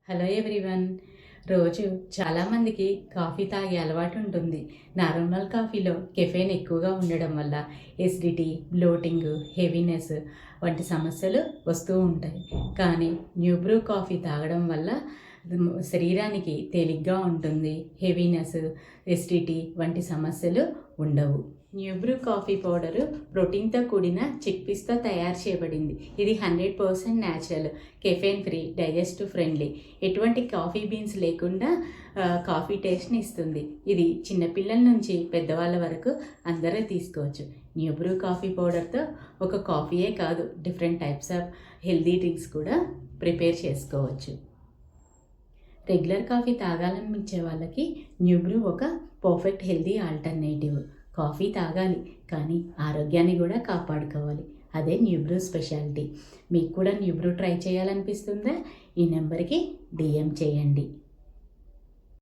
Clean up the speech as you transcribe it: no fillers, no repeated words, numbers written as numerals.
Hello everyone. రోజు చాలామందికి coffee తాగే అలవాటు ఉంటుంది. నార్మల్ కాఫీలో కెఫెయిన్ ఎక్కువగా ఉండడం వల్ల ఎసిడిటీ, బ్లోటింగ్, హెవీనెస్ వంటి సమస్యలు వస్తూ ఉంటాయి. కానీ న్యూ బ్రూ కాఫీ తాగడం వల్ల శరీరానికి తేలిగ్గా ఉంటుంది. హెవీనెస్, ఎసిడిటీ వంటి సమస్యలు ఉండవు. న్యూ బ్రూ కాఫీ పౌడరు ప్రోటీన్తో కూడిన చిక్పీస్తో తయారు చేయబడింది. ఇది 100% natural, caffeine free, digestive friendly. ఎటువంటి కాఫీ బీన్స్ లేకుండా కాఫీ టేస్ట్ని ఇస్తుంది. ఇది చిన్నపిల్లల నుంచి పెద్దవాళ్ళ వరకు అందరూ తీసుకోవచ్చు. న్యూ బ్రూ కాఫీ పౌడర్తో ఒక కాఫీయే కాదు, different types of healthy drinks కూడా ప్రిపేర్ చేసుకోవచ్చు. రెగ్యులర్ కాఫీ తాగాలనిపించే వాళ్ళకి న్యూ బ్రూ ఒక పర్ఫెక్ట్ హెల్దీ ఆల్టర్నేటివ్. కాఫీ తాగాలి కానీ ఆరోగ్యాన్ని కూడా కాపాడుకోవాలి. అదే న్యూ బ్రూ స్పెషాలిటీ. మీకు కూడా న్యూ బ్రూ ట్రై చేయాలనిపిస్తుందా? ఈ నెంబర్కి DM చేయండి.